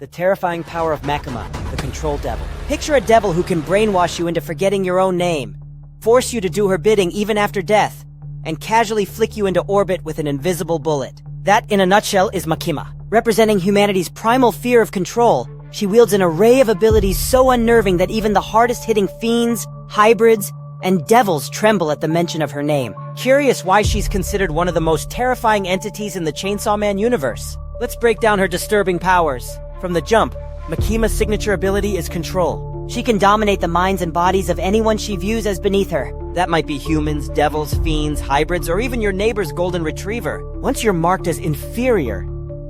The terrifying power of Makima, the control devil. Picture a devil who can brainwash you into forgetting your own name, force you to do her bidding even after death, and casually flick you into orbit with an invisible bullet. That, in a nutshell, is Makima. Representing humanity's primal fear of control, she wields an array of abilities so unnerving that even the hardest-hitting fiends, hybrids, and devils tremble at the mention of her name. Curious why she's considered one of the most terrifying entities in the Chainsaw Man universe? Let's break down her disturbing powers. From the jump, Makima's signature ability is control. She can dominate the minds and bodies of anyone she views as beneath her. That might be humans, devils, fiends, hybrids, or even your neighbor's golden retriever. Once you're marked as inferior,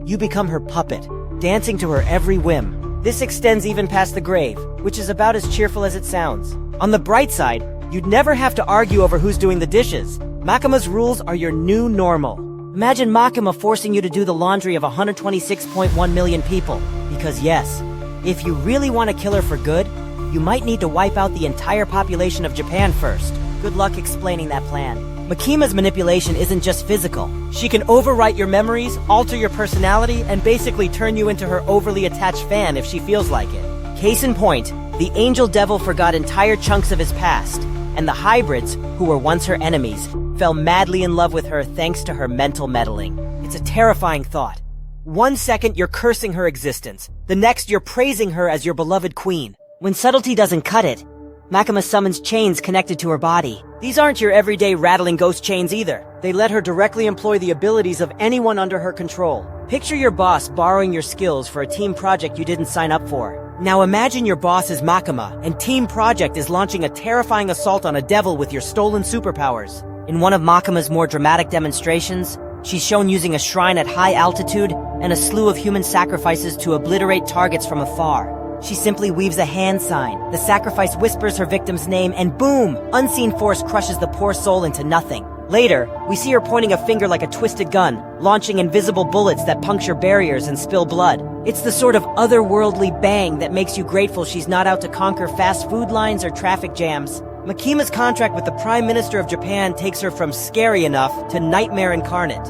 you become her puppet, dancing to her every whim. This extends even past the grave, which is about as cheerful as it sounds. On the bright side, you'd never have to argue over who's doing the dishes. Makima's rules are your new normal. Imagine Makima forcing you to do the laundry of 126.1 million people. Because yes, if you really want to kill her for good, you might need to wipe out the entire population of Japan first. Good luck explaining that plan. Makima's manipulation isn't just physical. She can overwrite your memories, alter your personality, and basically turn you into her overly attached fan if she feels like it. Case in point, the angel devil forgot entire chunks of his past, and the hybrids, who were once her enemies, fell madly in love with her thanks to her mental meddling. It's a terrifying thought. One second you're cursing her existence, the next you're praising her as your beloved queen. When subtlety doesn't cut it, Makima summons chains connected to her body. These aren't your everyday rattling ghost chains either. They let her directly employ the abilities of anyone under her control. Picture your boss borrowing your skills for a team project you didn't sign up for. Now imagine your boss is Makima, and Team Project is launching a terrifying assault on a devil with your stolen superpowers. In one of Makima's more dramatic demonstrations, she's shown using a shrine at high altitude and a slew of human sacrifices to obliterate targets from afar. She simply weaves a hand sign, the sacrifice whispers her victim's name, and boom! Unseen force crushes the poor soul into nothing. Later, we see her pointing a finger like a twisted gun, launching invisible bullets that puncture barriers and spill blood. It's the sort of otherworldly bang that makes you grateful she's not out to conquer fast food lines or traffic jams. Makima's contract with the Prime Minister of Japan takes her from scary enough to nightmare incarnate.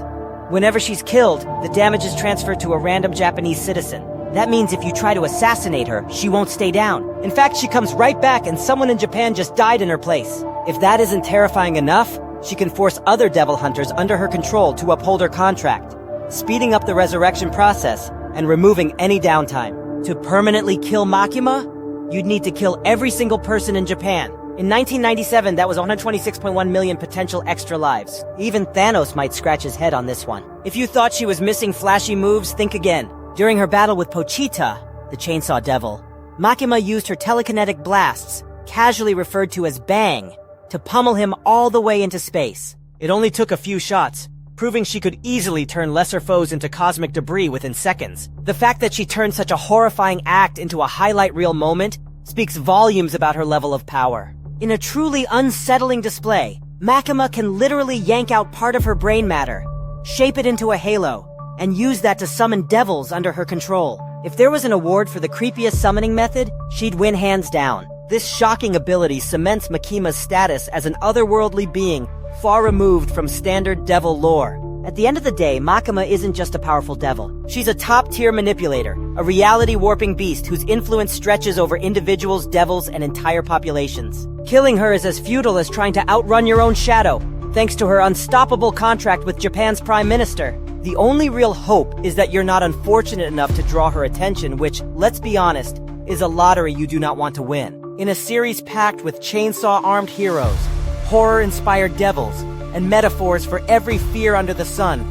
Whenever she's killed, the damage is transferred to a random Japanese citizen. That means if you try to assassinate her, she won't stay down. In fact, she comes right back and someone in Japan just died in her place. If that isn't terrifying enough, she can force other devil hunters under her control to uphold her contract, speeding up the resurrection process and removing any downtime. To permanently kill Makima, you'd need to kill every single person in Japan. In 1997, that was 126.1 million potential extra lives. Even Thanos might scratch his head on this one. If you thought she was missing flashy moves, think again. During her battle with Pochita, the Chainsaw Devil, Makima used her telekinetic blasts, casually referred to as Bang, to pummel him all the way into space. It only took a few shots, proving she could easily turn lesser foes into cosmic debris within seconds. The fact that she turned such a horrifying act into a highlight reel moment speaks volumes about her level of power. In a truly unsettling display, Makima can literally yank out part of her brain matter, shape it into a halo, and use that to summon devils under her control. If there was an award for the creepiest summoning method, she'd win hands down. This shocking ability cements Makima's status as an otherworldly being far removed from standard devil lore. At the end of the day, Makima isn't just a powerful devil. She's a top-tier manipulator, a reality-warping beast whose influence stretches over individuals, devils, and entire populations. Killing her is as futile as trying to outrun your own shadow, thanks to her unstoppable contract with Japan's Prime Minister. The only real hope is that you're not unfortunate enough to draw her attention, which, let's be honest, is a lottery you do not want to win. In a series packed with chainsaw-armed heroes, horror-inspired devils, and metaphors for every fear under the sun,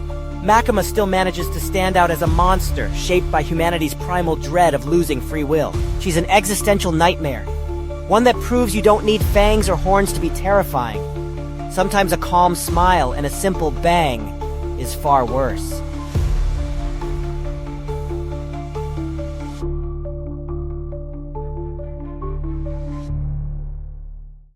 Makima still manages to stand out as a monster shaped by humanity's primal dread of losing free will. She's an existential nightmare, one that proves you don't need fangs or horns to be terrifying. Sometimes a calm smile and a simple bang is far worse.